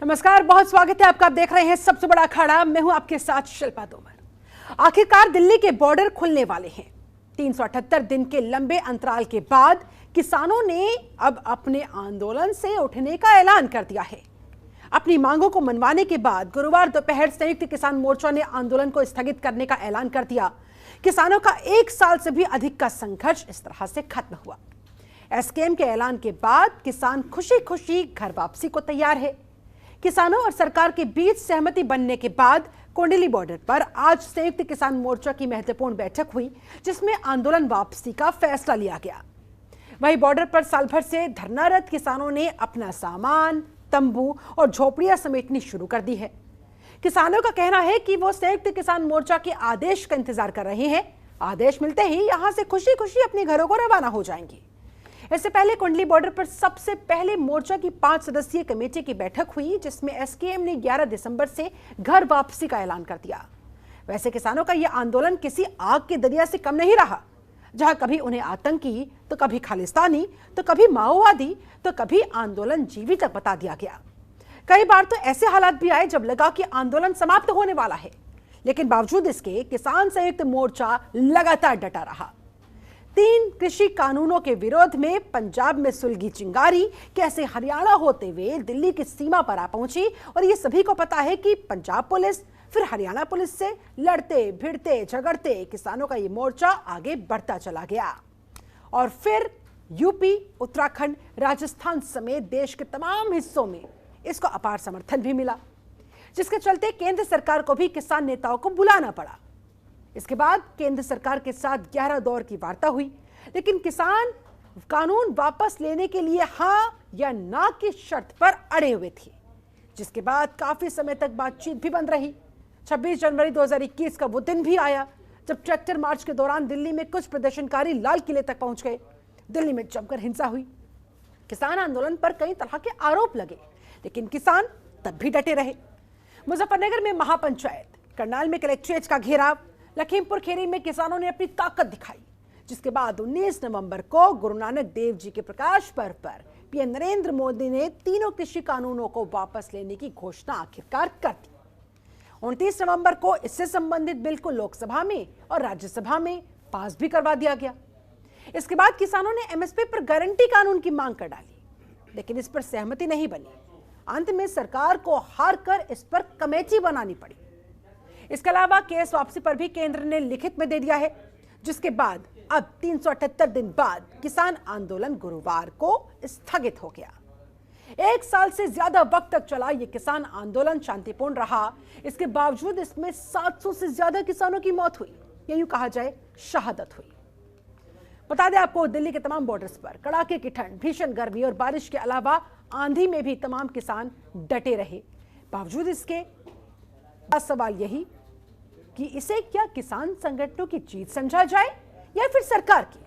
नमस्कार, बहुत स्वागत है आपका। आप देख रहे हैं सबसे बड़ा अखाड़ा। मैं हूं आपके साथ शिल्पा तोमर। आखिरकार दिल्ली के बॉर्डर खुलने वाले हैं। 378 दिन के लंबे अंतराल के बाद किसानों ने अब अपने आंदोलन से उठने का ऐलान कर दिया है। अपनी मांगों को मनवाने के बाद गुरुवार दोपहर संयुक्त किसान मोर्चा ने आंदोलन को स्थगित करने का ऐलान कर दिया। किसानों का 1 साल से भी अधिक का संघर्ष इस तरह से खत्म हुआ। एसकेएम के ऐलान के बाद किसान खुशी खुशी घर वापसी को तैयार है। किसानों और सरकार के बीच सहमति बनने के बाद कोंडली बॉर्डर पर आज संयुक्त किसान मोर्चा की महत्वपूर्ण बैठक हुई, जिसमें आंदोलन वापसी का फैसला लिया गया। वहीं बॉर्डर पर साल भर से धरनारत किसानों ने अपना सामान, तंबू और झोपड़ियां समेटनी शुरू कर दी है। किसानों का कहना है कि वो संयुक्त किसान मोर्चा के आदेश का इंतजार कर रहे हैं। आदेश मिलते ही यहां से खुशी खुशी अपने घरों को रवाना हो जाएंगे। इससे पहले कुंडली बॉर्डर पर सबसे पहले मोर्चा की 5 सदस्यीय कमेटी की बैठक हुई, जिसमें एसकेएम ने 11 दिसंबर से घर वापसी का ऐलान कर दिया। वैसे किसानों का यह आंदोलन किसी आग के दरिया से कम नहीं रहा, जहां कभी उन्हें आतंकी, तो कभी खालिस्तानी, तो कभी माओवादी, तो कभी आंदोलन जीवी तक बता दिया गया। कई बार तो ऐसे हालात भी आए जब लगा कि आंदोलन समाप्त होने वाला है, लेकिन बावजूद इसके किसान संयुक्त मोर्चा लगातार डटा रहा। 3 कृषि कानूनों के विरोध में पंजाब में सुलगी चिंगारी कैसे हरियाणा होते हुए दिल्ली की सीमा पर आ पहुंची, और ये सभी को पता है कि पंजाब पुलिस फिर हरियाणा पुलिस से लड़ते भिड़ते झगड़ते किसानों का ये मोर्चा आगे बढ़ता चला गया। और फिर यूपी, उत्तराखंड, राजस्थान समेत देश के तमाम हिस्सों में इसको अपार समर्थन भी मिला, जिसके चलते केंद्र सरकार को भी किसान नेताओं को बुलाना पड़ा। इसके बाद केंद्र सरकार के साथ 11 दौर की वार्ता हुई, लेकिन किसान कानून वापस लेने के लिए हां या ना की शर्त पर अड़े हुए थे, जिसके बाद काफी समय तक बातचीत भी बंद रही। 26 जनवरी 2021 का वो दिन भी आया जब ट्रैक्टर मार्च के दौरान दिल्ली में कुछ प्रदर्शनकारी लाल किले तक पहुंच गए। दिल्ली में जमकर हिंसा हुई। किसान आंदोलन पर कई तरह के आरोप लगे, लेकिन किसान तब भी डटे रहे। मुजफ्फरनगर में महापंचायत, करनाल में कलेक्ट्रेट का घेराव, लखीमपुर खीरी में किसानों ने अपनी ताकत दिखाई, जिसके बाद 19 नवंबर को गुरु नानक देव जी के प्रकाश पर्व पर पीएम नरेंद्र मोदी ने तीनों कृषि कानूनों को वापस लेने की घोषणा आखिरकार कर दी। 29 नवंबर को इससे संबंधित बिल को लोकसभा में और राज्यसभा में पास भी करवा दिया गया। इसके बाद किसानों ने एमएसपी पर गारंटी कानून की मांग कर डाली, लेकिन इस पर सहमति नहीं बनी। अंत में सरकार को हार कर इस पर कमेटी बनानी पड़ी। इसके अलावा केस वापसी पर भी केंद्र ने लिखित में दे दिया है, जिसके बाद अब 378 दिन बाद किसान आंदोलन गुरुवार को स्थगित हो गया। 1 साल से ज्यादा वक्त तक चला ये किसान आंदोलन शांतिपूर्ण रहा। इसके बावजूद इसमें 700 से ज्यादा किसानों की मौत हुई, या यूं कहा जाए शहादत हुई। बता दें आपको, दिल्ली के तमाम बॉर्डर्स पर कड़ाके की ठंड, भीषण गर्मी और बारिश के अलावा आंधी में भी तमाम किसान डटे रहे। बावजूद इसके सवाल यही कि इसे क्या किसान संगठनों की जीत समझा जाए या फिर सरकार की,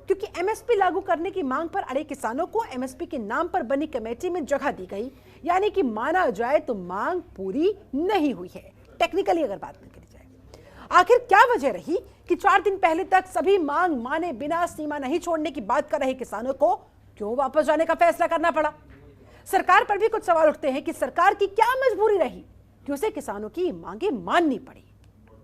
क्योंकि एमएसपी लागू करने की मांग पर अड़े किसानों को एमएसपी के नाम पर बनी कमेटी में जगह दी गई, यानी कि माना जाए तो मांग पूरी नहीं हुई है। टेक्निकली अगर बात करी जाए, आखिर क्या वजह रही कि 4 दिन पहले तक सभी मांग माने बिना सीमा नहीं छोड़ने की बात कर रहे किसानों को क्यों वापस जाने का फैसला करना पड़ा? सरकार पर भी कुछ सवाल उठते हैं कि सरकार की क्या मजबूरी रही कि उसे किसानों की मांगे माननी पड़ी,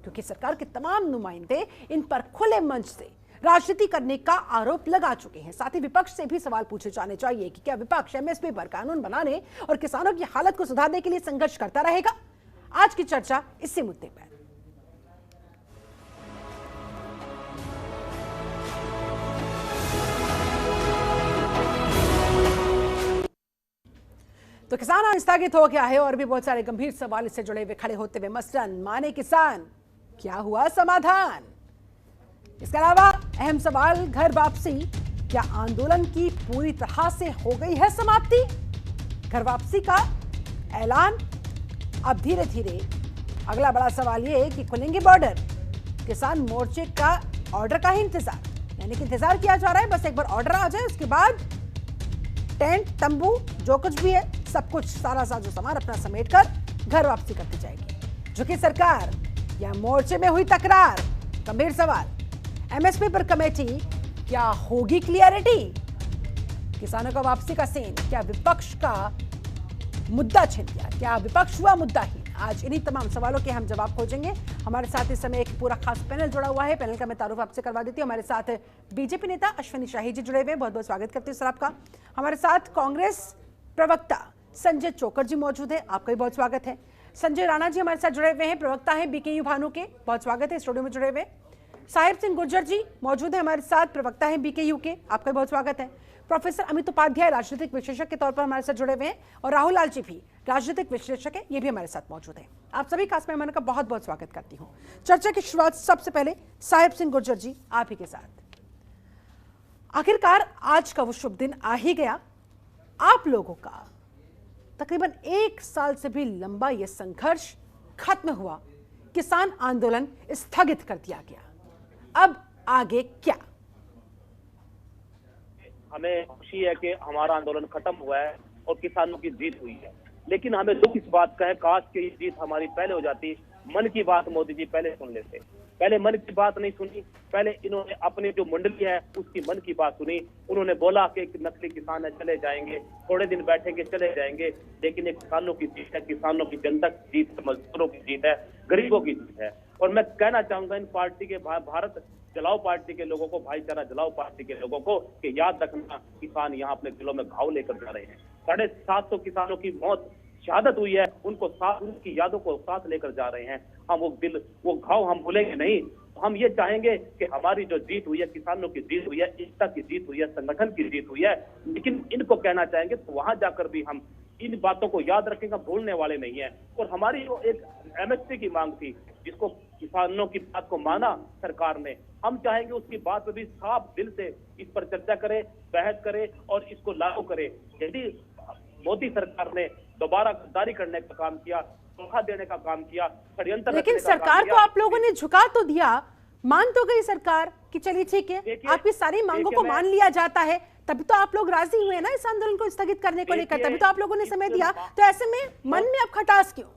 क्योंकि सरकार के तमाम नुमाइंदे इन पर खुले मंच से राजनीति करने का आरोप लगा चुके हैं। साथ ही विपक्ष से भी सवाल पूछे जाने चाहिए कि क्या विपक्ष एमएसपी पर कानून बनाने और किसानों की हालत को सुधारने के लिए संघर्ष करता रहेगा? आज की चर्चा इसी मुद्दे पर। तो किसान स्थगित हो गया है और भी बहुत सारे गंभीर सवाल इससे जुड़े हुए खड़े होते हुए, मसलन माने किसान, क्या हुआ समाधान? इसके अलावा अहम सवाल घर वापसी, क्या आंदोलन की पूरी तरह से हो गई है समाप्ति? घर वापसी का ऐलान अब धीरे धीरे। अगला बड़ा सवाल ये है कि खुलेंगे बॉर्डर, किसान मोर्चे का ऑर्डर का ही इंतजार, यानी कि इंतजार किया जा रहा है बस एक बार ऑर्डर आ जाए, उसके बाद टेंट, तंबू, जो कुछ भी है सब कुछ, सारा साजो सामान अपना समेट कर घर वापसी करती जाएगी। झुकी सरकार या मोर्चे में हुई तकरार? गंभीर सवाल। एमएसपी पर कमेटी, क्या होगी क्लियरिटी? किसानों का वापसी का सीन, क्या विपक्ष का मुद्दा छीन लिया? क्या विपक्ष हुआ मुद्दाहीन? आज इन्हीं तमाम सवालों के हम जवाब खोजेंगे। हमारे साथ इस समय एक पूरा खास पैनल जुड़ा हुआ है। पैनल का मैं तारुफ आपसे करवा देती हूँ। हमारे साथ बीजेपी नेता अश्विनी शाही जी जुड़े हुए हैं, बहुत बहुत स्वागत करती हूँ सर आपका। हमारे साथ कांग्रेस प्रवक्ता संजय चोकर जी मौजूद है, आपका भी बहुत स्वागत है। संजय राणा जी हमारे साथ जुड़े हुए हैं, प्रवक्ता है बीकेयू भानु के, बहुत स्वागत है स्टूडियो में जुड़े हुए। साहिब सिंह गुर्जर जी मौजूद है हमारे साथ, प्रवक्ता है बीकेयू के, आपका बहुत स्वागत है। प्रोफेसर अमित उपाध्याय राजनीतिक विशेषज्ञ के तौर पर हमारे साथ जुड़े हुए हैं, और राहुल लाल जी भी राजनीतिक विश्लेषक है, ये भी हमारे साथ मौजूद है। आप सभी खास मेहमानों का बहुत बहुत स्वागत करती हूँ। चर्चा की शुरुआत सबसे पहले साहिब सिंह गुर्जर जी आप ही के साथ। आखिरकार आज का वो शुभ दिन आ ही गया। आप लोगों का तकरीबन 1 साल से भी लंबा यह संघर्ष खत्म हुआ, किसान आंदोलन स्थगित कर दिया गया। अब आगे क्या? हमें खुशी है कि हमारा आंदोलन खत्म हुआ है और किसानों की जीत हुई है, लेकिन हमें दुख इस बात का है, काश कि ये जीत हमारी पहले हो जाती। मन की बात मोदी जी पहले सुन लेते, पहले मन की बात नहीं सुनी। पहले इन्होंने अपनी जो मंडली है उसकी मन की बात सुनी। उन्होंने बोला कि नकली किसान है चले जाएंगे, थोड़े दिन बैठेंगे चले जाएंगे, लेकिन ये किसानों की जीत है, किसानों की जनता की जीत है, मजदूरों की जीत है, गरीबों की जीत है। और मैं कहना चाहूंगा इन पार्टी के, भारत जलाओ पार्टी के लोगों को, भाईचारा जलाओ पार्टी के लोगों को, कि याद रखना किसान यहाँ अपने दिलों में घाव लेकर जा रहे हैं। 750 किसानों की मौत शहादत हुई है, उनको साथ, उनकी यादों को साथ लेकर जा रहे हैं। हम वो घाव हम भूलेंगे नहीं। हम ये चाहेंगे कि हमारी जो जीत हुई है, किसानों की जीत हुई है, एकता की जीत हुई है, संगठन की जीत हुई है, लेकिन इनको कहना चाहेंगे तो वहां जाकर भी हम इन बातों को याद रखेंगे, भूलने वाले नहीं है। और हमारी जो एक एमएसपी की मांग थी, जिसको किसानों की बात को माना सरकार ने, हम चाहेंगे उसकी बात पर भी साफ दिल से इस पर चर्चा करे, बहस करे और इसको लागू करे। यदि मोदी सरकार ने दोबारा गद्दारी करने का काम किया, धोखा देने का काम किया, षड्यंत्र, लेकिन सरकार को आप लोगों ने झुका तो दिया, मान तो गई सरकार कि चलिए ठीक है, आपकी सारी मांगों को मान लिया जाता है, तभी तो आप लोग राजी हुए ना इस आंदोलन को स्थगित करने को लेकर, तभी तो आप लोगों ने समय दिया। तो ऐसे में मन में अब खटास क्यों?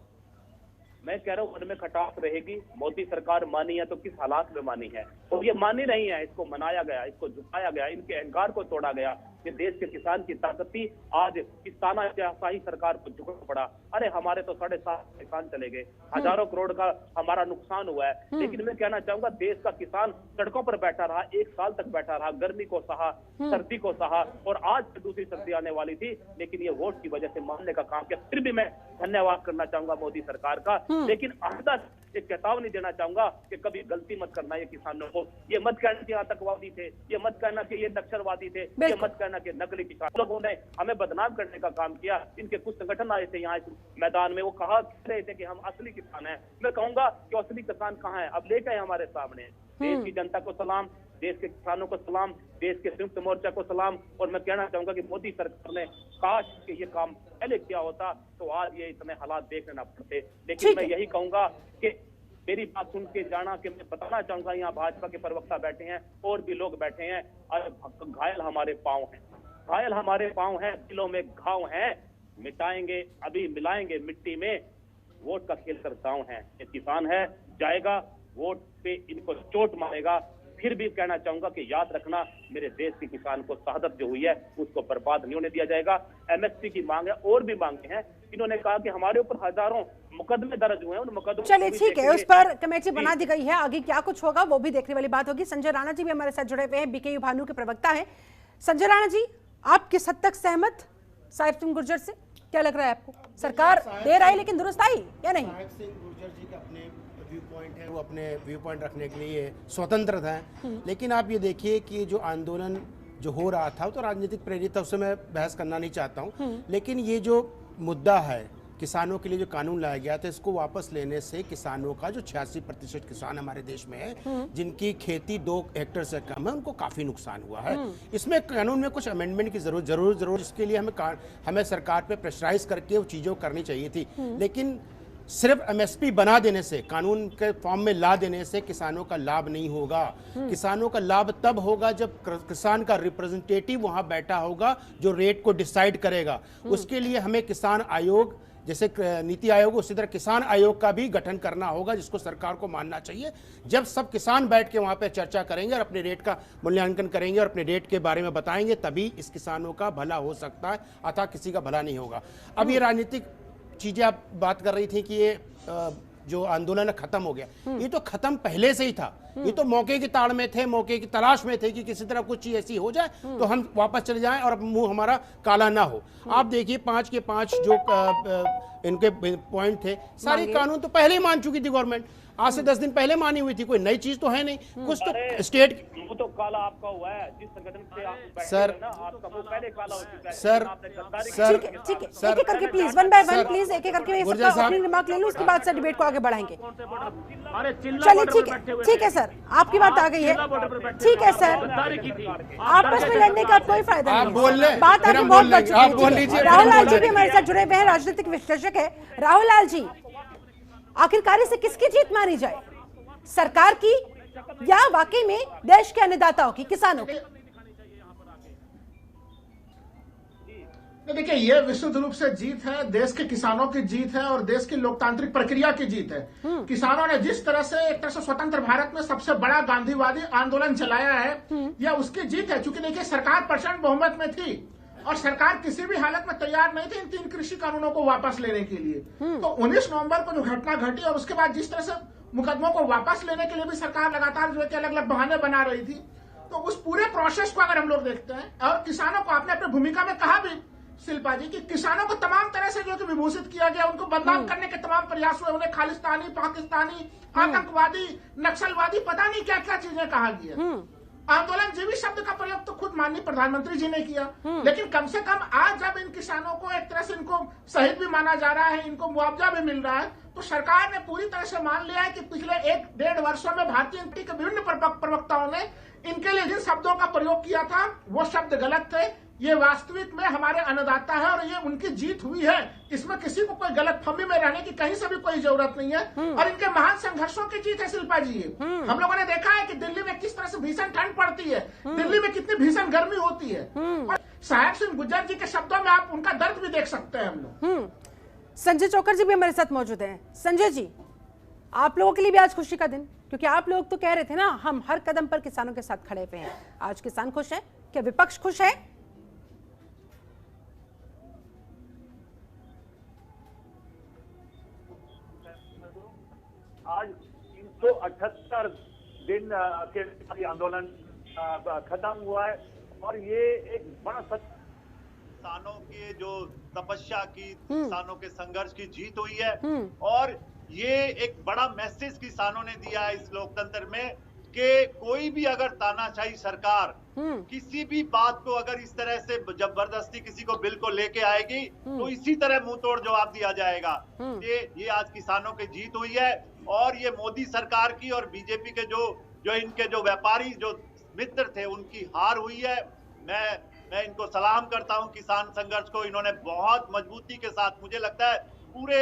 मैं कह रहा हूँ मन में खटास रहेगी। मोदी सरकार मानी है तो किस हालात में मानी है, और ये मानी नहीं है, इसको मनाया गया, इसको झुकाया गया, इनके अहंकार को तोड़ा गया। ये देश के किसान की ताकत थी, आज इस तानाशाही सरकार को झुकना पड़ा। अरे हमारे तो 7.5 किसान चले गए, हजारों करोड़ का हमारा नुकसान हुआ है। लेकिन मैं कहना चाहूंगा देश का किसान सड़कों पर बैठा रहा, 1 साल तक बैठा रहा, गर्मी को सहा, सर्दी को सहा, और आज दूसरी सर्दी आने वाली थी, लेकिन ये वोट की वजह से मानने का काम किया। फिर भी मैं धन्यवाद करना चाहूंगा मोदी सरकार का, लेकिन आखिर एक चेतावनी देना चाहूंगा कि कभी गलती मत करना ये किसानों को। ये मत कहना कि आतंकवादी थे, ये मत कहना कि ये नक्सलवादी थे, ये मत कहना कि नकली किसान। लोगों ने हमें बदनाम करने का काम किया। इनके कुछ संगठन आए थे यहाँ इस मैदान में, वो कहा रहे थे कि हम असली किसान हैं। मैं कहूंगा कि असली किसान कहाँ है, अब लेकर हमारे सामने। देश की जनता को सलाम, देश के किसानों को सलाम, देश के संयुक्त मोर्चा को सलाम। और मैं कहना चाहूंगा कि मोदी सरकार ने काश कि ये काम पहले किया होता तो आज ये इतने हालात देखने ना पड़ते। लेकिन मैं यही कहूंगा कि मेरी बात सुन के जाना, कि मैं बताना चाहूंगा, यहाँ भाजपा के प्रवक्ता बैठे हैं और भी लोग बैठे हैं, और घायल हमारे पांव हैं, घायल हमारे पांव हैं, दिलों में घाव हैं, मिटाएंगे अभी मिलाएंगे मिट्टी में, वोट का खेल कर गाँव है। ये किसान है, जाएगा वोट पे इनको चोट मारेगा। फिर भी कहना चाहूंगा कि याद रखना, मेरे देश के किसान को शहादत जो हुई है उसको बर्बाद नहीं होने दिया जाएगा। एमएसपी की मांग है, और भी मांगे हैं। इन्होंने कहा कि हमारे ऊपर हजारों मुकदमे दर्ज हुए हैं, उन मुकदमों, चलिए ठीक है, उस पर कमेटी बना दी गई है, आगे क्या कुछ होगा वो भी देखने वाली बात होगी। संजय राणा जी भी हमारे साथ जुड़े हुए हैं, बीकेयू भानु के प्रवक्ता है। संजय राणा जी, आप किस हद तक सहमत साहिब सिंह गुर्जर से? क्या लग रहा है आपको, सरकार देर आई लेकिन दुरुस्त आई या नहीं? साहिब सिंह गुर्जर जी का अपने व्यू पॉइंट है, वो अपने व्यू पॉइंट रखने के लिए स्वतंत्र हैं। लेकिन आप ये देखिए कि जो आंदोलन जो हो रहा था वो तो राजनीतिक प्रेरित था, उससे मैं बहस करना नहीं चाहता हूँ। लेकिन ये जो मुद्दा है, किसानों के लिए जो कानून लाया गया था, इसको वापस लेने से किसानों का जो 86% किसान हमारे देश में है, जिनकी खेती 2 हेक्टेयर से कम है, उनको काफी नुकसान हुआ है। इसमें कानून में कुछ अमेंडमेंट की जरूर इसके लिए हमें सरकार पे प्रेशराइज करके वो चीजों करनी चाहिए थी। लेकिन सिर्फ एमएसपी बना देने से, कानून के फॉर्म में ला देने से किसानों का लाभ नहीं होगा। किसानों का लाभ तब होगा जब किसान का रिप्रेजेंटेटिव वहां बैठा होगा जो रेट को डिसाइड करेगा। उसके लिए हमें किसान आयोग जैसे नीति आयोग उसी तरह किसान आयोग का भी गठन करना होगा, जिसको सरकार को मानना चाहिए। जब सब किसान बैठ के वहां पे चर्चा करेंगे और अपने रेट का मूल्यांकन करेंगे और अपने रेट के बारे में बताएंगे, तभी इस किसानों का भला हो सकता है, अतः किसी का भला नहीं होगा। अब ये राजनीतिक चीजें आप बात कर रही थी कि ये जो आंदोलन खत्म हो गया, ये तो खत्म पहले से ही था। ये तो मौके की ताड़ में थे, मौके की तलाश में थे कि किसी तरह कुछ चीज ऐसी हो जाए तो हम वापस चले जाएं और मुंह हमारा काला ना हो। आप देखिए 5 के 5 जो इनके पॉइंट थे, सारे कानून तो पहले ही मान चुकी थी गवर्नमेंट, आज से 10 दिन पहले मानी हुई थी, कोई नई चीज तो है नहीं। कुछ तो स्टेट वो तो काला आपका हुआ है, जिस संगठन से आप बैठे सर, हैं ना, आपका वो पहले काला हो चुका है। सर, आपने गद्दारी सर, की। ठीक है, सर, एक-एक करके please, one by one sir, please, एक-एक करके गुर्जर सबका साहब, अपनी रिमार्क ले लूं, उसके बाद से डिबेट को आगे बढ़ाएंगे। अरे चलिए ठीक है सर, आपकी बात आ गई है, ठीक है सर, आपस में लड़ने का कोई फायदा आप नहीं बोल है। लें, बात फिर आगे हम बहुत बोल बढ़ लेंगे। चुकी है। आप बोल ठीक है। लीजिए, राहुल फिर हम लाल बोल जी भी लेंगे। हमारे साथ जुड़े हुए हैं, राजनीतिक विश्लेषक है। राहुल लाल जी, आखिरकार इसे किसकी जीत मानी जाए, सरकार की या वाकई में देश के अन्नदाताओं की, किसानों की? देखिए, ये विशुद्ध रूप से जीत है, देश के किसानों की जीत है और देश की लोकतांत्रिक प्रक्रिया की जीत है। किसानों ने जिस तरह से एक तरह से स्वतंत्र भारत में सबसे बड़ा गांधीवादी आंदोलन चलाया है, यह उसकी जीत है। चूंकि देखिए, सरकार प्रचंड बहुमत में थी और सरकार किसी भी हालत में तैयार नहीं थी इन 3 कृषि कानूनों को वापस लेने के लिए। तो 19 नवंबर को जो घटना घटी और उसके बाद जिस तरह से मुकदमों को वापस लेने के लिए भी सरकार लगातार जो है कि अलग अलग बहाने बना रही थी, तो उस पूरे प्रोसेस को अगर हम लोग देखते हैं और किसानों को आपने अपनी भूमिका में कहा भी शिल्पा जी, कि किसानों को तमाम तरह से जो कि विभूषित किया गया, उनको बदनाम करने के तमाम प्रयास हुए, उन्हें खालिस्तानी, पाकिस्तानी, आतंकवादी, नक्सलवादी, पता नहीं क्या क्या चीजें कहा गया। आंदोलन जीवी शब्द का प्रयोग तो खुद माननीय प्रधानमंत्री जी ने किया, लेकिन कम से कम आज जब इन किसानों को एक तरह से इनको शहीद भी माना जा रहा है, इनको मुआवजा भी मिल रहा है, तो सरकार ने पूरी तरह से मान लिया है कि पिछले 1-1.5 वर्षों में भारतीय जनता के विभिन्न प्रवक्ताओं ने इनके लिए जिन शब्दों का प्रयोग किया था वो शब्द गलत थे। ये वास्तविक में हमारे अन्नदाता है और ये उनकी जीत हुई है, इसमें किसी को कोई गलतफहमी में रहने की कहीं से भी कोई जरूरत नहीं है। और इनके महान संघर्षों की जीत है शिल्पा जी। हम लोगों ने देखा है कि दिल्ली में किस तरह से भीषण ठंड पड़ती है, दिल्ली में कितनी भीषण गर्मी होती है, और साहेब सिंह गुज्जर जी के शब्दों में आप उनका दर्द भी देख सकते हैं हम लोग। संजय चौकर जी भी हमारे साथ मौजूद हैं। संजय जी, आप लोगों के लिए भी आज खुशी का दिन, क्योंकि आप लोग तो कह रहे थे ना हम हर कदम पर किसानों के साथ खड़े हुए हैं। आज किसान खुश है, क्या विपक्ष खुश है? आज 378 दिन के आंदोलन खत्म हुआ है और ये एक बड़ा किसानों के जो तपस्या की, किसानों के संघर्ष की जीत हुई है। और ये एक बड़ा मैसेज किसानों ने दिया है इस लोकतंत्र में कि कोई भी अगर तानाशाही सरकार किसी भी बात को अगर इस तरह से जबरदस्ती किसी को बिल को लेके आएगी तो इसी तरह मुंह तोड़ जवाब दिया जाएगा। ये आज किसानों की जीत हुई है और ये मोदी सरकार की और बीजेपी के जो इनके जो व्यापारी जो मित्र थे उनकी हार हुई है। मैं इनको सलाम करता हूं किसान संघर्ष को, इन्होंने बहुत मजबूती के साथ, मुझे लगता है पूरे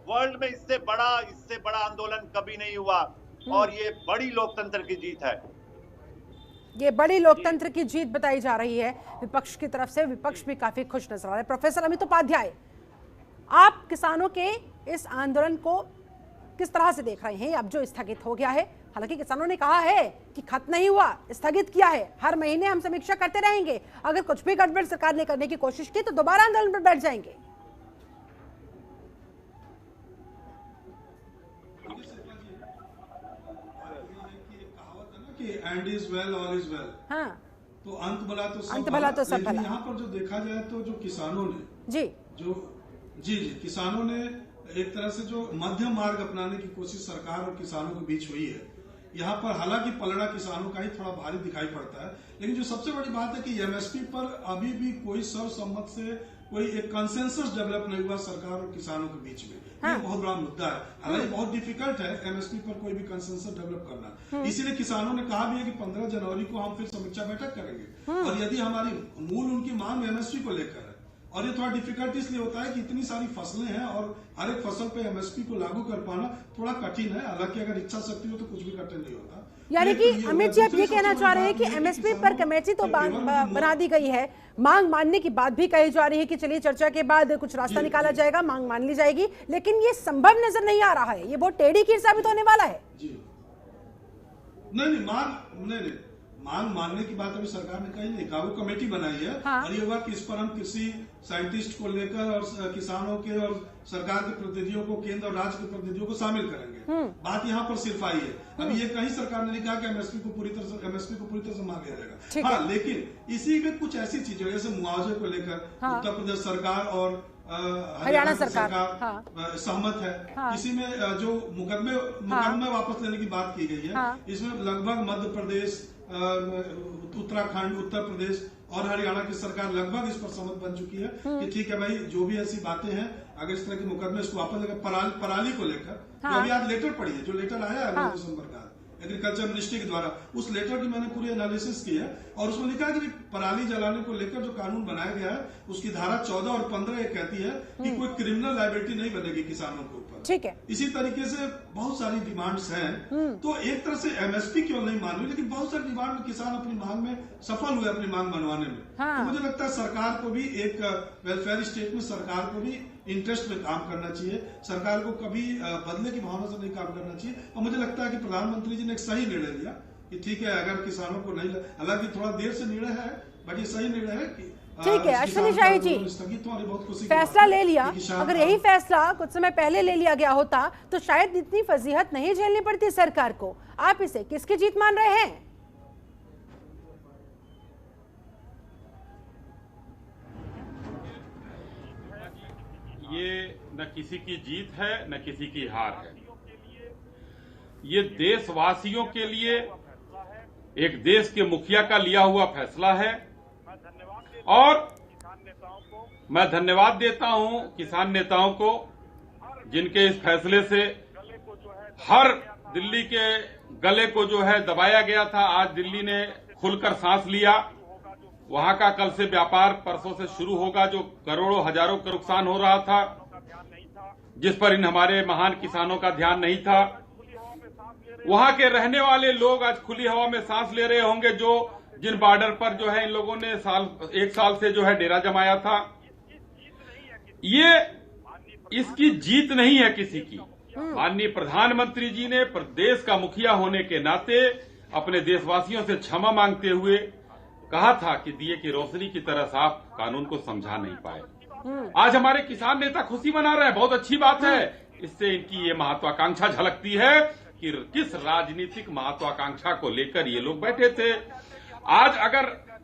वर्ल्ड में इससे बड़ा आंदोलन कभी नहीं हुआ और ये बड़ी लोकतंत्र की जीत है। ये बड़ी लोकतंत्र की जीत बताई जा रही है विपक्ष की तरफ से। विपक्ष भी काफी खुश नजर आ रहा है। प्रोफेसर अमित उपाध्याय, आप किसानों के इस आंदोलन को किस तरह से देख रहे हैं? अब जो स्थगित हो गया है, हालांकि किसानों ने कहा है कि खत्म नहीं हुआ, स्थगित किया है, हर महीने हम समीक्षा करते रहेंगे, अगर कुछ भी गड़बड़ सरकार ने करने की कोशिश की तो दोबारा आंदोलन पर बैठ जाएंगे। कि and is well all is well. हाँ, तो अंत भला तो सब भला। यहाँ पर जो देखा जाए तो जो किसानों ने जी किसानों ने एक तरह से जो मध्यम मार्ग अपनाने की कोशिश सरकार और किसानों के बीच हुई है। यहाँ पर हालांकि पलड़ा किसानों का ही थोड़ा भारी दिखाई पड़ता है, लेकिन जो सबसे बड़ी बात है कि एमएसपी पर अभी भी कोई सर्वसम्मत से कोई एक कंसेंसस डेवलप नहीं हुआ सरकार और किसानों के बीच में। हाँ। ये बहुत बड़ा मुद्दा है। हालांकि बहुत डिफिकल्ट है एमएसपी पर कोई भी कंसेंसस डेवलप करना। इसीलिए किसानों ने कहा भी है कि 15 जनवरी को हम फिर समीक्षा बैठक करेंगे और यदि हमारी मूल उनकी मांग एमएसपी को लेकर है, और ये थोड़ा डिफिकल्ट इसलिए होता है कि इतनी सारी फसलें हैं और हर एक फसल पे एमएसपी को लागू कर पाना थोड़ा कठिन है। हालांकि अगर इच्छा शक्ति हो तो कुछ भी कठिन नहीं होता। यानी कि अमित जी आप ये कहना चाह रहे हैं कि एमएसपी पर कमेटी तो बना दी गई है, मांग मानने की बात भी कही जा रही है कि चलिए चर्चा के बाद कुछ रास्ता निकाला जाएगा, मांग मान ली जाएगी, लेकिन ये संभव नजर नहीं आ रहा है, ये बहुत टेढ़ी खीर साबित होने वाला है। नहीं, मांग मानने की बात अभी सरकार ने कही नहीं कहा, वो कमेटी बनाई है। हाँ। और ये हुआ कि इस पर हम किसी साइंटिस्ट को लेकर और किसानों के और सरकार के प्रतिनिधियों को, केंद्र और राज्य के प्रतिनिधियों को शामिल करेंगे। बात यहाँ पर सिर्फ आई है, अभी ये कहीं सरकार ने नहीं कहा कि एमएसपी को पूरी तरह से मांग लिया जाएगा। हाँ, लेकिन इसी में कुछ ऐसी चीजें जैसे मुआवजे को लेकर उत्तर प्रदेश सरकार और हरियाणा सरकार सहमत है। इसी में जो मुकदमे वापस लेने की बात की गई है, इसमें लगभग मध्य प्रदेश, उत्तराखंड, उत्तर प्रदेश और हरियाणा की सरकार लगभग इस पर सहमत बन चुकी है कि ठीक है भाई, जो भी ऐसी बातें हैं, अगर इस तरह के मुकदमे इसको वापस लेकर पराली को लेकर अभी आज लेटर पड़ी है, जो लेटर आया है 9 दिसंबर का एग्रीकल्चर मिनिस्ट्री के द्वारा, उस लेटर की मैंने पूरी एनालिसिस की है और उसमें लिखा है कि पराली जलाने को लेकर जो कानून बनाया गया है, उसकी धारा 14 और 15 ये कहती है कि कोई क्रिमिनल लायबिलिटी नहीं बनेगी किसानों के ऊपर। ठीक है, इसी तरीके से बहुत सारी डिमांड्स हैं। तो एक तरह से एमएसपी क्यों नहीं मान रही, लेकिन बहुत सारी डिमांड में किसान अपनी मांग में सफल हुए, अपनी मांग मनवाने में। तो मुझे लगता है सरकार को भी एक वेलफेयर स्टेट में सरकार को भी इंटरेस्ट में काम करना चाहिए, सरकार को कभी बदले की भावना से नहीं काम करना चाहिए। और मुझे लगता है कि प्रधानमंत्री जी ने एक सही निर्णय लिया कि ठीक है, अगर किसानों को नहीं, हालांकि थोड़ा देर से निर्णय है, बट ये सही निर्णय है कि ठीक है। अश्विनी शाही जी, फैसला ले लिया, अगर यही फैसला कुछ समय पहले ले लिया गया होता तो शायद इतनी फजीहत नहीं झेलनी पड़ती सरकार को। आप इसे किसकी जीत मान रहे हैं? ये न किसी की जीत है न किसी की हार है, ये देशवासियों के लिए एक देश के मुखिया का लिया हुआ फैसला है और मैं धन्यवाद देता हूं किसान नेताओं को, जिनके इस फैसले से हर दिल्ली के गले को जो है दबाया गया था, आज दिल्ली ने खुलकर सांस लिया। वहां का कल से व्यापार परसों से शुरू होगा, जो करोड़ों हजारों का नुकसान हो रहा था, जिस पर इन हमारे महान किसानों का ध्यान नहीं था। वहां के रहने वाले लोग आज खुली हवा में सांस ले रहे होंगे, जो जिन बॉर्डर पर जो है इन लोगों ने एक साल से जो है डेरा जमाया था। ये इसकी जीत नहीं है किसी की। माननीय प्रधानमंत्री जी ने प्रदेश का मुखिया होने के नाते अपने देशवासियों से क्षमा मांगते हुए कहा था कि दिए की रोशनी की तरह साफ कानून को समझा नहीं पाए। आज हमारे किसान नेता खुशी मना रहे हैं, बहुत अच्छी बात है। इससे इनकी ये महत्वाकांक्षा झलकती है कि किस राजनीतिक महत्वाकांक्षा को लेकर ये लोग बैठे थे। आज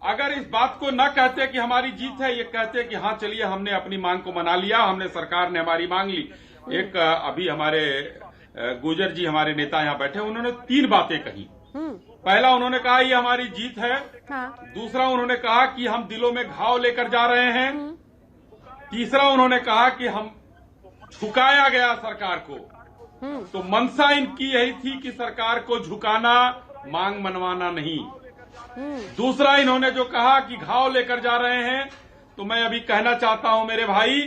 अगर इस बात को न कहते कि हमारी जीत है, ये कहते कि हाँ चलिए हमने अपनी मांग को मना लिया, हमने सरकार ने हमारी मांग ली। एक अभी हमारे गुजर जी हमारे नेता यहाँ बैठे, उन्होंने 3 बातें कही। पहला उन्होंने कहा ये हमारी जीत है। दूसरा उन्होंने कहा कि हम दिलों में घाव लेकर जा रहे हैं। तीसरा उन्होंने कहा कि हम झुकाया गया सरकार को। तो मंशा इनकी यही थी कि सरकार को झुकाना, मांग मनवाना नहीं। दूसरा इन्होंने जो कहा कि घाव लेकर जा रहे हैं, तो मैं अभी कहना चाहता हूं मेरे भाई,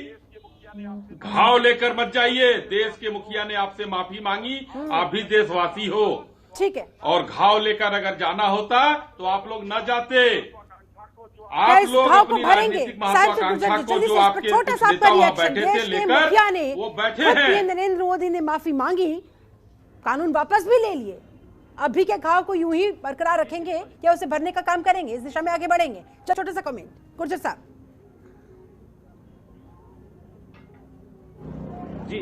घाव लेकर मत जाइए। देश के मुखिया ने आपसे माफी मांगी, आप भी देशवासी हो, ठीक है। और घाव लेकर अगर जाना होता तो आप लोग न जाते। आप लोग अपनी राजनीतिक महत्वाकांक्षा को जो आपके नेता वहां बैठे थे लेकर, वो बैठे हैं। नरेंद्र मोदी ने माफी मांगी, कानून वापस भी ले लिए, अभी के घाव को यूं ही बरकरार रखेंगे या उसे भरने का काम करेंगे, इस दिशा में आगे बढ़ेंगे? छोटा सा कमेंट गुर्जर साहब। जी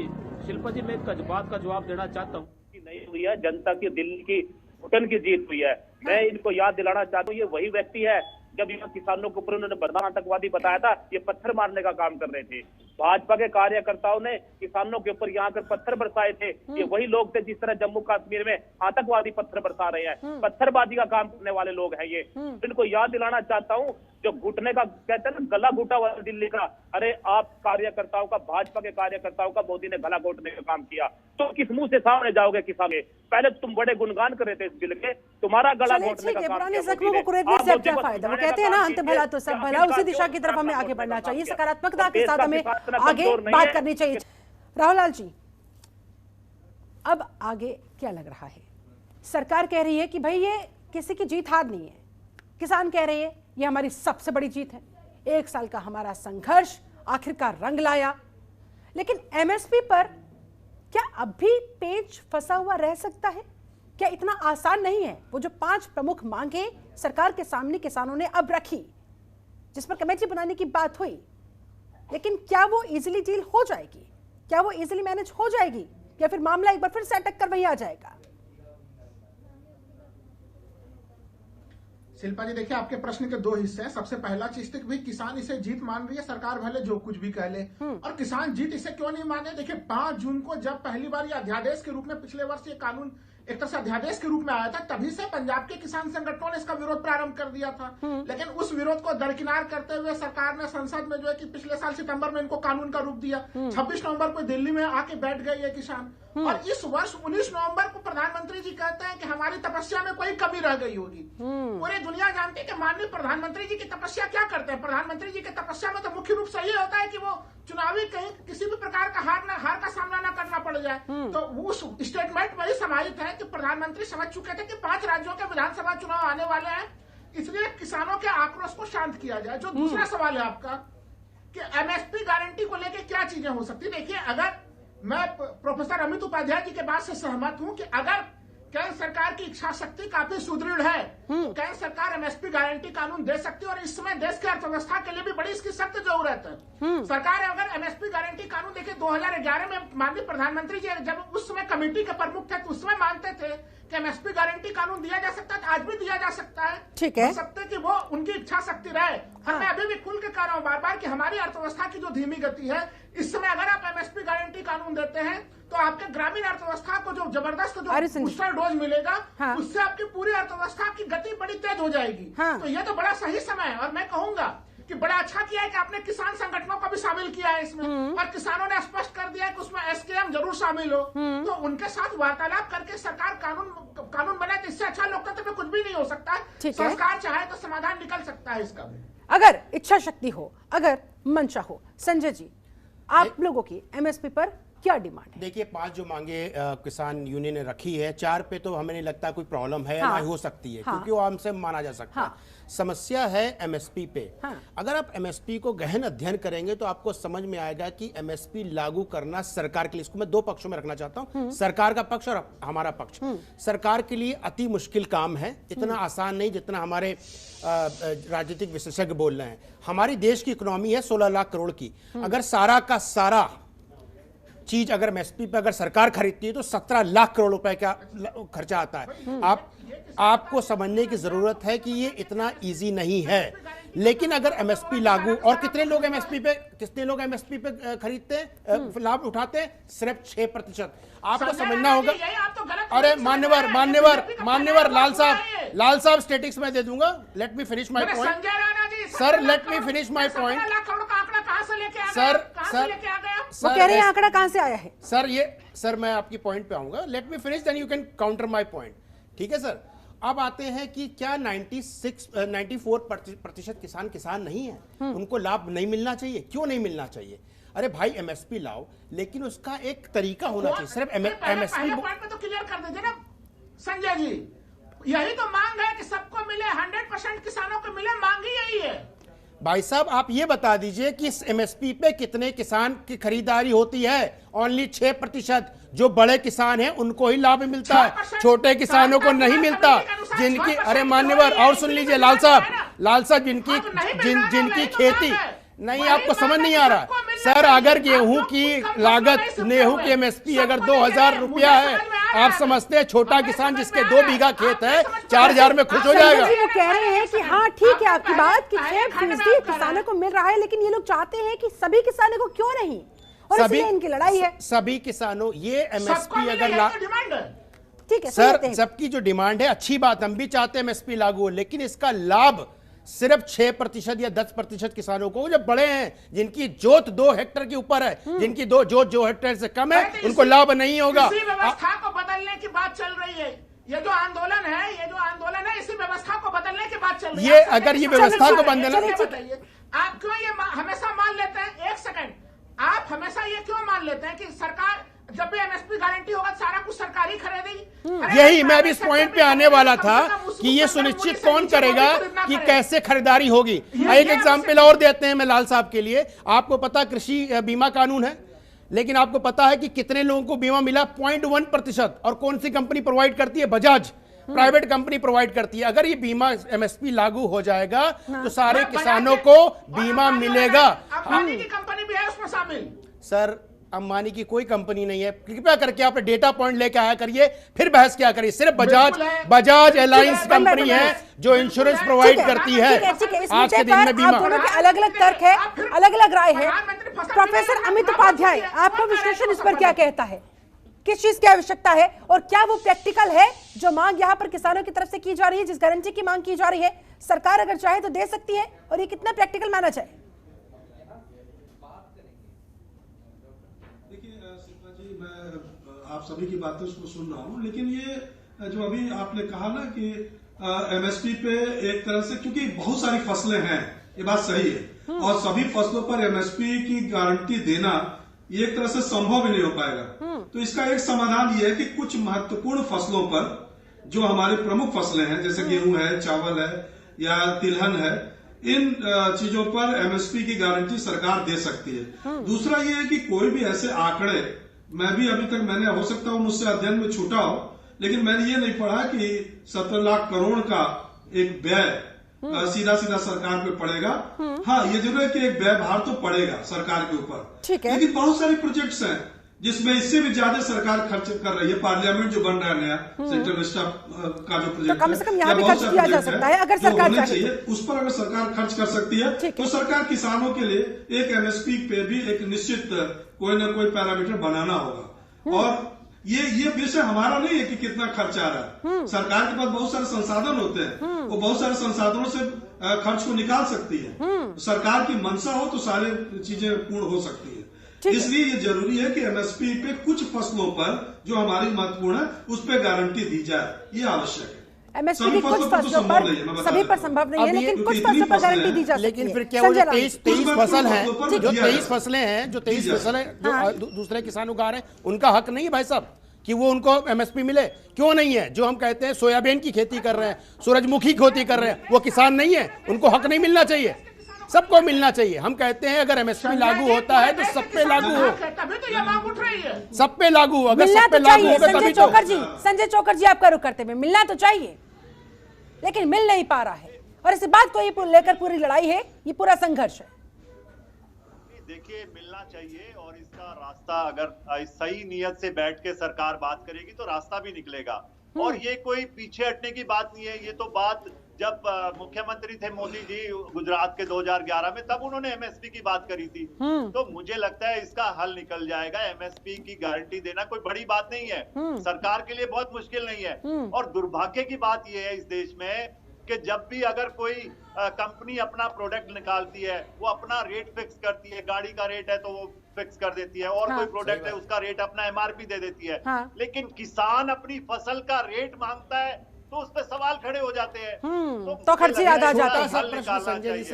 शिल्पा जी, मैं एक बात का जवाब देना चाहता हूँ कि नहीं हुई है, जनता की दिल्ली की घुटन की जीत हुई है। मैं इनको याद दिलाना चाहता हूँ, ये वही व्यक्ति है जब यहाँ किसानों के ऊपर उन्होंने बर्दान आतंकवादी बताया था, ये पत्थर मारने का काम कर रहे थे। भाजपा के कार्यकर्ताओं ने किसानों के ऊपर यहाँ कर पत्थर बरसाए थे। ये वही लोग थे जिस तरह जम्मू कश्मीर में आतंकवादी पत्थर बरसा रहे हैं। पत्थरबाजी का काम करने वाले लोग हैं ये। इनको याद दिलाना चाहता हूँ, जो घुटने का कहते हैं ना, गला घुटा हुआ दिल्ली का, अरे आप कार्यकर्ताओं का, भाजपा के कार्यकर्ताओं का मोदी ने गला घोटने का काम किया, तो किस मुंह से सामने जाओगे किसान के? पहले तुम बड़े गुणगान कर रहे थे इस बिल के, तुम्हारा गला घोटने का काम किया। कहते हैं ना, अंत भला तो सब भला, उसी दिशा की तरफ हमें आगे बढ़ना चाहिए, सकारात्मकता के साथ हमें आगे बात करनी चाहिए। राहुल लाल जी, अब आगे क्या लग रहा है? सरकार कह रही है कि भाई ये किसी की जीत हार नहीं है, किसान कह रहे हैं ये हमारी सबसे बड़ी जीत है, 1 साल का हमारा संघर्ष आखिरकार रंग लाया। लेकिन एमएसपी पर क्या अब भी पेच फंसा हुआ रह सकता है? क्या इतना आसान नहीं है? वो जो 5 प्रमुख मांगे सरकार के सामने किसानों ने अब रखी, जिस पर कमेटी बनाने की बात हुई, लेकिन क्या वो इजीली डील हो जाएगी? क्या वो इजीली मैनेज हो जाएगी, या फिर मामला एक बार फिर से अटक कर वहीं आ जाएगा? शिल्पा जी देखिए, आपके प्रश्न के 2 हिस्से हैं। सबसे पहला चीज तो भाई किसान इसे जीत मान रही है, सरकार भले जो कुछ भी कह ले, और किसान जीत इसे क्यों नहीं माने। देखिए 5 जून को जब पहली बार ये अध्यादेश के रूप में पिछले वर्ष ये कानून एक तरह से अध्यादेश के रूप में आया था, तभी से पंजाब के किसान संगठनों ने इसका विरोध प्रारंभ कर दिया था। लेकिन उस विरोध को दरकिनार करते हुए सरकार ने संसद में जो है कि पिछले साल सितंबर में इनको कानून का रूप दिया। 26 नवंबर को दिल्ली में आके बैठ गए ये किसान, और इस वर्ष 19 नवंबर को प्रधानमंत्री जी कहते हैं कि हमारी तपस्या में कोई कमी रह गई होगी। पूरी दुनिया जानती है कि माननीय प्रधानमंत्री जी की तपस्या क्या करते हैं। प्रधानमंत्री जी की तपस्या में तो मुख्य रूप से ये होता है कि वो चुनावी कहीं किसी भी प्रकार का हार का सामना न करना पड़ जाए। तो उस स्टेटमेंट में ही समाहित है कि प्रधानमंत्री समझ चुके थे कि 5 राज्यों के विधानसभा चुनाव आने वाले हैं, इसलिए किसानों के आक्रोश को शांत किया जाए। जो दूसरा सवाल है आपका कि एमएसपी गारंटी को लेकर क्या चीजें हो सकती। देखिए, अगर मैं प्रोफेसर अमित उपाध्याय जी के बात से सहमत हूं कि अगर केंद्र सरकार की इच्छा शक्ति काफी सुदृढ़ है, केंद्र सरकार एमएसपी गारंटी कानून दे सकती है, और इस समय देश की अर्थव्यवस्था के लिए भी बड़ी इसकी सख्त जरूरत है। सरकार अगर एमएसपी गारंटी कानून, देखिए 2011 में माननीय प्रधानमंत्री जी जब उस समय कमेटी के प्रमुख थे, तो उस समय मानते थे कि एमएसपी गारंटी कानून दिया जा सकता है, आज भी दिया जा सकता है। ठीक है, हो सकता है कि वो उनकी इच्छा शक्ति रहे। और मैं अभी भी खुल के कह रहा हूं बार बार कि हमारी अर्थव्यवस्था की जो धीमी गति है, इस समय अगर आप एमएसपी गारंटी कानून देते हैं तो आपके ग्रामीण अर्थव्यवस्था को जो जबरदस्त जो बूस्टर डोज मिलेगा, उससे आपकी पूरी अर्थव्यवस्था की गति बड़ी तेज हो जाएगी। तो ये तो बड़ा सही समय है, और मैं कहूंगा कि बड़ा अच्छा किया है कि आपने किसान संगठनों को भी शामिल किया है इसमें, और किसानों ने स्पष्ट कर दिया है कि उसमें एसकेएम जरूर शामिल हो। तो उनके साथ वार्तालाप करके सरकार कानून बनाए, तो इससे अच्छा लोकतंत्र में कुछ भी नहीं हो सकता। सरकार चाहे तो समाधान निकल सकता है इसका, अगर इच्छा शक्ति हो, अगर मंशा हो। संजय जी, आप लोगों की एमएसपी पर क्या डिमांड है? देखिए 5 जो मांगे किसान यूनियन ने रखी है, 4 पे तो हमें नहीं लगता कोई प्रॉब्लम है, ना हो सकती है, क्योंकि वो हमसे माना जा सकता है। समस्या है एमएसपी पे। अगर आप एमएसपी को गहन अध्ययन करेंगे तो आपको समझ में आएगा कि एमएसपी लागू करना सरकार के लिए, इसको मैं 2 पक्षों में रखना चाहता हूं, सरकार का पक्ष और हमारा पक्ष। सरकार के लिए अति मुश्किल काम है, इतना आसान नहीं जितना हमारे राजनीतिक विशेषज्ञ बोल रहे हैं। हमारी देश की इकोनॉमी है 16 लाख करोड़ की, अगर सारा का सारा चीज अगर एमएसपी पे अगर सरकार खरीदती है तो 17 लाख करोड़ रुपए का खर्चा आता है। आपको समझने की जरूरत है कि ये इतना इजी नहीं है। लेकिन अगर एमएसपी लागू, और कितने लोग एमएसपी पे खरीदते हैं, लाभ उठाते हैं? सिर्फ 6%। आपको समझना होगा। अरे मान्यवर लाल साहब स्टेटिक्स में दे दूंगा। Late me finish my point sir, late me finish my point sir. वो कह रहे हैं आंकड़ा कहां से आया है सर मैं आपकी पॉइंट पे आऊंगा। Let me finish, then you can counter my point. ठीक है सर, अब आते हैं कि क्या 94% किसान नहीं है, उनको लाभ नहीं मिलना चाहिए? क्यों नहीं मिलना चाहिए? अरे भाई एमएसपी लाओ, लेकिन उसका एक तरीका होना चाहिए। सिर्फ एमएसपी तो क्लियर कर दीजिए ना संजय जी, यही तो मांग है कि सबको मिले, 100% किसानों को मिले, मांग ही यही है। भाई साहब आप ये बता दीजिए कि इस एमएसपी पे कितने किसान की खरीदारी होती है? ओनली 6%। जो बड़े किसान हैं उनको ही लाभ मिलता है, छोटे किसानों को नहीं मिलता। जिनकी, अरे मान्यवर और सुन लीजिए लाल साहब जिनकी खेती नहीं, आपको समझ नहीं आ रहा सर। अगर गेहूं की लागत, गेहूं की एमएसपी अगर 2000 रुपया है, आप समझते हैं छोटा किसान जिसके 2 बीघा खेत है 4000 में खुश हो जाएगा? वो कह रहे हैं कि हाँ ठीक है आपकी बात कि 6% किसानों को मिल रहा है, लेकिन ये लोग चाहते हैं कि सभी किसानों को क्यों नहीं, और इसलिए इनकी लड़ाई है। सभी किसानों, ये एमएसपी अगर ठीक है सर, सबकी जो डिमांड है अच्छी बात, हम भी चाहते हैं एमएसपी लागू हो, लेकिन इसका लाभ सिर्फ 6% या 10% किसानों को, जो बड़े हैं, जिनकी जोत 2 हेक्टेयर के ऊपर है, जिनकी जोत 2 हेक्टेयर से कम है, उनको लाभ नहीं होगा। इसी व्यवस्था को बदलने की बात चल रही है। ये जो आंदोलन है इसी व्यवस्था को बदलने की बात चल रही है। ये अगर ये व्यवस्था को बदलना, आप क्यों ये हमेशा मान लेते हैं, 1 सेकंड, आप हमेशा ये क्यों मान लेते हैं कि सरकार, जब भी एमएसपी गारंटी होगा सारा कुछ सरकारी खरीदेगी। यही मैं भी इस पॉइंट पे आने वाला था कि ये सुनिश्चित कौन करेगा कि कैसे खरीदारी होगी। एक एग्जाम्पल और देते हैं मैं लाल साहब के लिए। आपको पता कृषि बीमा कानून है, लेकिन आपको पता है कि कितने लोगों को बीमा मिला? 0.1%। और कौन सी कंपनी प्रोवाइड करती है? बजाज प्राइवेट कंपनी प्रोवाइड करती है। अगर ये बीमा एमएसपी लागू हो जाएगा तो सारे किसानों को बीमा मिलेगा। अंबानी की कंपनी भी है उसमें शामिल। सर अंबानी की कोई कंपनी नहीं है, कृपया करके आप डेटा पॉइंट लेके आया करिए, फिर बहस क्या करिए। सिर्फ बजाज एलायंस कंपनी है जो इंश्योरेंस प्रोवाइड करती है। आज के दिन में बीमा। अलग अलग तर्क है, अलग अलग राय है। प्रोफेसर अमित उपाध्याय, आपका विश्लेषण इस पर क्या कहता है? किस चीज की आवश्यकता है और क्या वो प्रैक्टिकल है जो मांग यहाँ पर किसानों की तरफ से की जा रही है, जिस गारंटी की मांग की जा रही है, सरकार अगर चाहे तो दे सकती है, और ये कितना प्रैक्टिकल माना जाए? आप सभी की बातें उसको सुन रहा हूं, लेकिन ये जो अभी आपने कहा ना कि एमएसपी पे एक तरह से, क्योंकि बहुत सारी फसलें हैं, ये बात सही है, और सभी फसलों पर एमएसपी की गारंटी देना ये एक तरह से संभव ही नहीं हो पाएगा। तो इसका एक समाधान ये है कि कुछ महत्वपूर्ण फसलों पर, जो हमारी प्रमुख फसलें हैं जैसे गेहूं है, चावल है या तिलहन है, इन चीजों पर एमएसपी की गारंटी सरकार दे सकती है। दूसरा ये है कि कोई भी ऐसे आंकड़े, मैं भी अभी तक मैंने, हो सकता है मुझसे अध्ययन में छूटा हो, लेकिन मैंने ये नहीं पढ़ा कि 17 लाख करोड़ का एक व्यय सीधा सीधा सरकार पे पड़ेगा। हाँ, ये जरूर है कि एक व्यय भार तो पड़ेगा सरकार के ऊपर, लेकिन बहुत सारे प्रोजेक्ट्स हैं जिसमें इससे भी ज्यादा सरकार खर्च कर रही है। पार्लियामेंट जो बन रहा है नया, सेंट्रल विस्टा का जो प्रोजेक्ट कम से कम यहाँ भी खर्च किया जा सकता है अगर सरकार चाहिए, उस पर अगर सरकार खर्च कर सकती है तो सरकार किसानों के लिए एक एमएसपी पे भी एक निश्चित कोई ना कोई पैरामीटर बनाना होगा। और ये विषय हमारा नहीं है कि कितना खर्च आ रहा है। सरकार के पास बहुत सारे संसाधन होते हैं, वो बहुत सारे संसाधनों से खर्च को निकाल सकती है। सरकार की मंशा हो तो सारी चीजें पूर्ण हो सकती है। इसलिए ये जरूरी है कि एमएसपी पे कुछ फसलों पर जो हमारी महत्वपूर्ण है उस पे गारंटी दी जाए, ये आवश्यक है। एमएसपी की कुछ फसलों पर, सभी पर संभव नहीं है, लेकिन कुछ फसलों पर गारंटी दी जा सकती है। लेकिन फिर क्या वो 23 फसल है, जो 23 फसलें हैं, जो 23 फसलें जो दूसरे किसान उगा रहे हैं, उनका हक नहीं है भाई साहब कि वो उनको एमएसपी मिले? क्यों नहीं है? जो हम कहते हैं सोयाबीन की खेती कर रहे हैं, सूरजमुखी की खेती कर रहे हैं, वो किसान नहीं है? उनको हक नहीं मिलना चाहिए? सबको मिलना चाहिए। हम कहते हैं अगर एमएसपी लागू होता है तो सब पे लागू हो, तभी तो ये मांग उठ रही है। सब पे लागू, अगर सब पे लागू होगा तभी तो। संजय चोकर जी, आपका रुख करते हुए, मिलना तो चाहिए लेकिन मिल नहीं पा रहा है, और इस बात को ये लेकर पूरी लड़ाई है, ये पूरा संघर्ष है। देखिए, मिलना चाहिए, और इसका रास्ता अगर सही नियत से बैठ के सरकार बात करेगी तो रास्ता भी निकलेगा। और ये कोई पीछे हटने की बात नहीं है। ये तो बात जब मुख्यमंत्री थे मोदी जी गुजरात के 2011 में, तब उन्होंने एमएसपी की बात करी थी। तो मुझे लगता है इसका हल निकल जाएगा। एमएसपी की गारंटी देना कोई बड़ी बात नहीं है, सरकार के लिए बहुत मुश्किल नहीं है। और दुर्भाग्य की बात यह है इस देश में कि जब भी अगर कोई कंपनी अपना प्रोडक्ट निकालती है, वो अपना रेट फिक्स करती है। गाड़ी का रेट है तो वो फिक्स कर देती है, और कोई प्रोडक्ट है उसका रेट अपना एमआरपी दे देती है। लेकिन किसान अपनी फसल का रेट मांगता है तो उस पर सवाल खड़े हो जाते हैं। तो खर्च ज्यादा आ जाता है।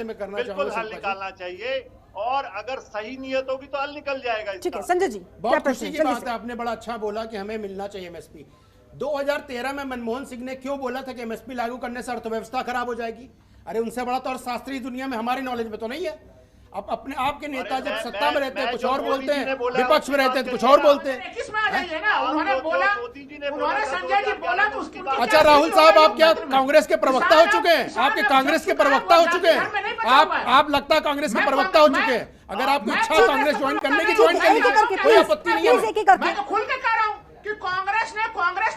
बिल्कुल हल निकालना चाहिए, और अगर सही नियत होगी तो हल निकल जाएगा। ठीक है संजय जी, बहुत खुशी की बात है, आपने बड़ा अच्छा बोला कि हमें मिलना चाहिए एमएसपी। 2013 में मनमोहन सिंह ने क्यों बोला था कि एमएसपी लागू करने से अर्थव्यवस्था खराब हो जाएगी? अरे उनसे बड़ा तो अर्थशास्त्री दुनिया में हमारी नॉलेज में तो नहीं है। अब अपने आपके नेता जब सत्ता में रहते हैं कुछ और बोलते हैं, विपक्ष में रहते हैं तो कुछ और बोलते हैं। अच्छा राहुल साहब, आप क्या कांग्रेस के प्रवक्ता हो चुके हैं? आपके कांग्रेस के प्रवक्ता हो चुके हैं आप लगता है कांग्रेस के प्रवक्ता हो चुके हैं। अगर आपकी इच्छा कांग्रेस ज्वाइन करने की, ज्वाइन करने की कोई आपत्ति नहीं है। मैं तो खुल के कह रहा हूँ कि कांग्रेस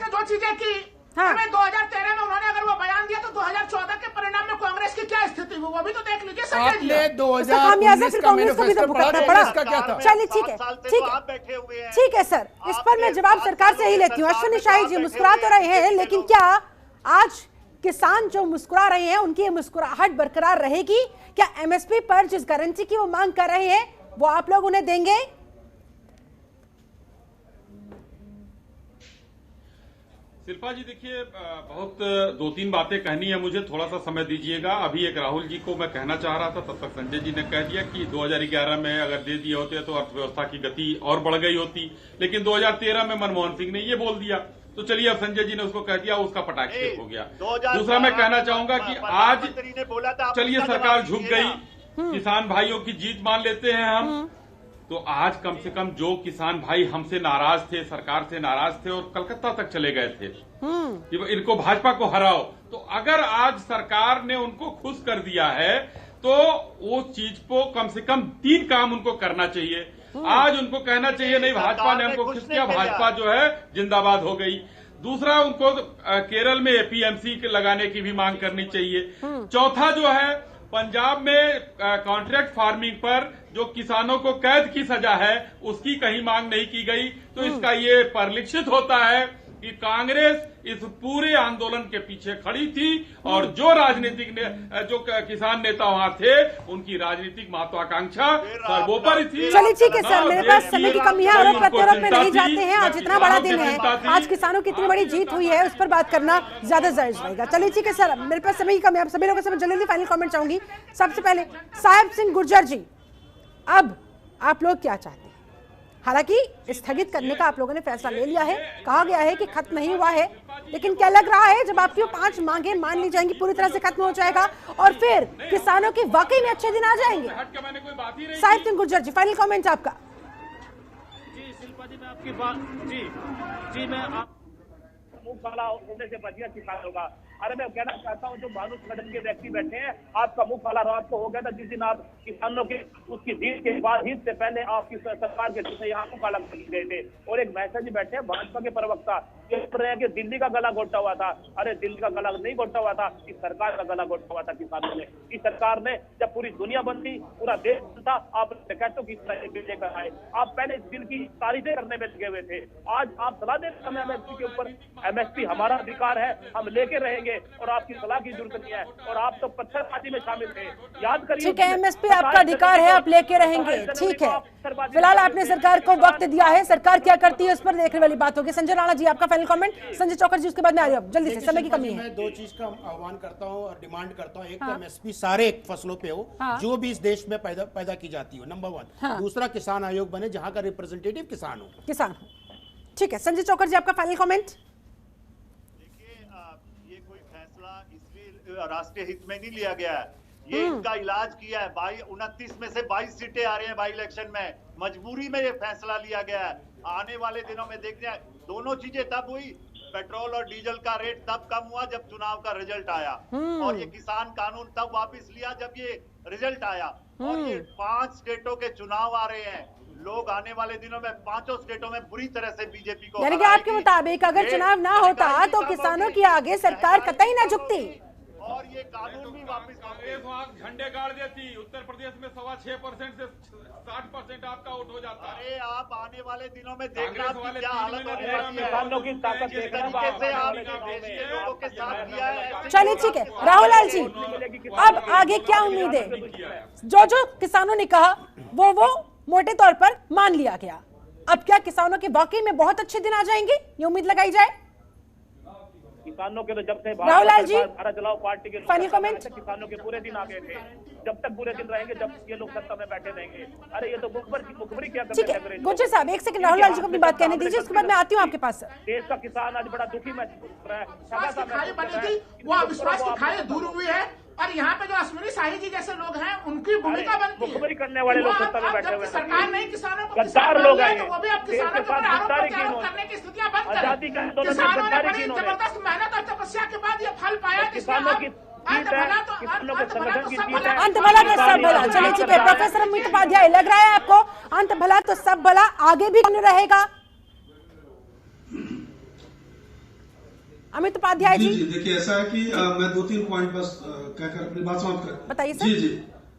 ने जो चीजें की, 2013 में उन्होंने अगर वो बयान दिया तो 2014 के परिणाम में कांग्रेस की क्या स्थिति हुई वो भी तो देख लीजिए। आपने 2019 का मैनिफेस्टो पढ़ा, इसका क्या था? चलिए ठीक है, ठीक है सर, इस पर मैं जवाब सरकार से ही लेती हूँ। अश्विनी शाही जी मुस्कुरा तो रहे हैं, लेकिन क्या आज किसान जो मुस्कुरा रहे हैं उनकी मुस्कुराहट बरकरार रहेगी? क्या एमएसपी पर जिस गारंटी की वो मांग कर रहे हैं वो आप लोग उन्हें देंगे? शिल्पा जी देखिए, बहुत 2-3 बातें कहनी है मुझे, थोड़ा सा समय दीजिएगा। अभी एक राहुल जी को मैं कहना चाह रहा था, तब तक संजय जी ने कह दिया कि 2011 में अगर दे दिए होते तो अर्थव्यवस्था की गति और बढ़ गई होती, लेकिन 2013 में मनमोहन सिंह ने ये बोल दिया, तो चलिए अब संजय जी ने उसको कह दिया, उसका पटाक्षेप हो गया। दूसरा मैं कहना चाहूंगा कि आज चलिए सरकार झुक गई, किसान भाइयों की जीत मान लेते हैं हम, तो आज कम से कम जो किसान भाई हमसे नाराज थे, सरकार से नाराज थे और कलकत्ता तक चले गए थे कि इनको भाजपा को हराओ, तो अगर आज सरकार ने उनको खुश कर दिया है तो वो चीज को कम से कम 3 काम उनको करना चाहिए। आज उनको कहना चाहिए नहीं, भाजपा ने हमको खुश किया, भाजपा जो है जिंदाबाद हो गई। दूसरा, उनको केरल में एपीएमसी लगाने की भी मांग करनी चाहिए। चौथा जो है, पंजाब में कॉन्ट्रैक्ट फार्मिंग पर जो किसानों को कैद की सजा है उसकी कहीं मांग नहीं की गई, तो इसका ये परिलक्षित होता है कि कांग्रेस इस पूरे आंदोलन के पीछे खड़ी थी और जो राजनीतिक जो किसान नेता वहां थे उनकी राजनीतिक महत्वाकांक्षा सर्वोपरि थी। चलिए ठीक है सर, मेरे पास समय की कमी है और प्रत्यारोप में नहीं जाते हैं। आज इतना बड़ा दिन है, आज किसानों की इतनी बड़ी जीत हुई है, उस पर बात करना ज्यादा जायज रहेगा। चलिए ठीक है सर, मेरे पास समय की कमी है, आप सभी लोगों से जल्दी फाइनल कमेंट चाहूंगी। सबसे पहले साहेब सिंह गुर्जर जी, अब आप लोग क्या चाहते हैं? हालांकि स्थगित करने का आप लोगों ने फैसला ले लिया है, कहा गया है कि खत्म नहीं हुआ है, लेकिन क्या लग रहा है जब आपकी 5 मांगे मान ली जाएंगी पूरी तरह से खत्म हो जाएगा और फिर किसानों के वाकई में अच्छे दिन आ जाएंगे? साहिब सिंह गुर्जर जी, फाइनल कमेंट आपका। जी शिल्पा जी, मैं आपकी बात जी मैं आप मुंह काला होने से बच गया किसानों का। अरे मैं कहना चाहता हूँ, जो मानुष संगठन के व्यक्ति बैठे हैं, आपका मुंह काला रात को हो गया था जिस दिन आप किसानों के उसकी जीत के बाद ही से पहले आपकी सरकार के पीछे यहाँ मुंह काला कर गए थे। और एक मैसेज बैठे हैं भाजपा के प्रवक्ता, ये बोल रहे हैं कि दिल्ली का गला घोटा हुआ था। अरे दिल्ली का गला नहीं घोटा हुआ था, इस सरकार का गला घोटा हुआ था किसानों ने। इस सरकार ने जब पूरी दुनिया बंद थी, पूरा देश बंद था, आप डकैतों की लेकर आए। आप पहले दिल की तारीफें करने में लगे हुए थे, आज आप सलाह दे रहे हैं एमएसपी के ऊपर। एमएसपी हमारा अधिकार है, हम लेके रहेंगे और आपकी सलाह की जरूरत नहीं है। और आप तो पत्थरबाजी में शामिल थे, याद करिए। ठीक है, एमएसपी आपका अधिकार है, आप लेके रहेंगे, ठीक है। फिलहाल आपने सरकार को वक्त दिया है, सरकार क्या करती है उस पर देखने वाली बात होगी। संजय राणा जी, आपका फाइनल कमेंट। संजय चौकर जी, उसके बाद में आ रही हूं, जल्दी से, समय की कमी है। मैं 2 चीज का आह्वान करता हूं और डिमांड करता हूं। एक तो एमएसपी सारे फसलों पे हो, जो भी इस देश में पैदा की जाती हो, नंबर 1। दूसरा, किसान आयोग बने जहां का रिप्रेजेंटेटिव किसान हो। ठीक है, संजय चौकर जी, आपका फाइनल कमेंट। ये कोई फैसला इसलिए राष्ट्रीय हित में नहीं लिया गया है, ये इनका इलाज किया है। 29 में से 22 सीटें आ रही हैं बाई इलेक्शन में, मजबूरी में ये फैसला लिया गया है। आने वाले दिनों में देखते हैं, दोनों चीजें तब हुई, पेट्रोल और डीजल का रेट तब कम हुआ जब चुनाव का रिजल्ट आया, और ये किसान कानून तब वापस लिया जब ये रिजल्ट आया। और ये 5 स्टेटों के चुनाव आ रहे हैं, लोग आने वाले दिनों में 5 स्टेटों में बुरी तरह से बीजेपी को, यानी कि आपके मुताबिक अगर चुनाव ना होता तो किसानों की आगे सरकार कतई ना झुकती और ये कानून भी वापस झंडे गाड़ देती। उत्तर प्रदेश में 6.25% से 60% आपका वोट हो जाता है। अरे आप आने वाले दिनों में देखना क्या हालत होने वाली है, किसानों की ताकत जिस तरीके से आपने देश के लोगों के साथ किया है। चलिए ठीक है, राहुल लाल जी, अब आगे क्या उम्मीद है? जो किसानों ने कहा वो मोटे तौर पर मान लिया गया, अब क्या किसानों के वाकई में बहुत अच्छे दिन आ जाएंगे, ये उम्मीद लगाई जाए? किसानों के तो जब से राहुल लाल जी, भारत चलाओ पार्टी के फाइनल कमेंट। किसानों के पूरे दिन आ गए थे, जब तक पूरे दिन रहेंगे, जब ये लोग सत्ता में बैठे रहेंगे। अरे ये तो मुखबरी क्या ठीक है, गुर्जर साहब, एक सेकंड, राहुल लाल जी को अपनी बात कहने दीजिए, उसके बाद मैं आती हूँ आपके पास। देश का किसान आज बड़ा दुखी महसूस कर रहा है, वो अविश्वास की खाई दूर हुई है, और यहाँ पे जो अश्विनी शाही जी जैसे लोग हैं उनकी भूमिका बनती है। मुखबरी करने वाले लोग सत्ता में बैठे हुए हैं, सरकार नहीं किसानों को गद्दार लोग हैं, तो वो भी अब किसानों के ऊपर आरोप प्रत्यारोप करने की स्थितियां बंद करें। किसानों ने बड़ी जबरदस्त मेहनत और तपस्या के बाद ये फल पाया, किसानों की अंत भला तो सब भला। चलिए ठीक है, प्रोफेसर अमित उपाध्याय, लग रहा है आपको अंत भला तो सब भला आगे भी कौन रहेगा? अमित उपाध्याय जी, देखिए ऐसा है कि मैं 2-3 पॉइंट बस कहकर अपनी बात समाप्त कर। बताइए सर। जी,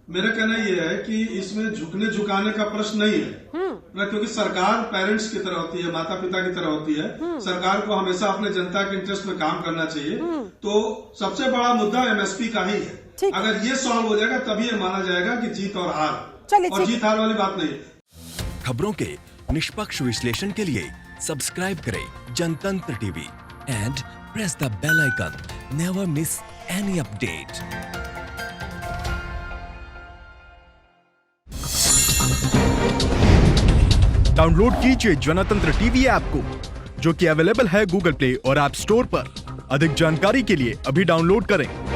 मेरा कहना यह है कि इसमें झुकने झुकाने का प्रश्न नहीं है ना, क्योंकि सरकार पेरेंट्स की तरह होती है, माता पिता की तरह होती है। सरकार को हमेशा अपने जनता के इंटरेस्ट में काम करना चाहिए। तो सबसे बड़ा मुद्दा एमएसपी का ही है। अगर ये सॉल्व हो जाएगा तभी ये माना जाएगा कि जीत और हार, और जीत हार वाली बात नहीं। खबरों के निष्पक्ष विश्लेषण के लिए सब्सक्राइब करें जनतंत्र TV and press the bell icon. Never miss any update. Download कीजिए जनतंत्र टीवी ऐप को, जो कि अवेलेबल है गूगल प्ले और ऐप स्टोर पर। अधिक जानकारी के लिए अभी डाउनलोड करें।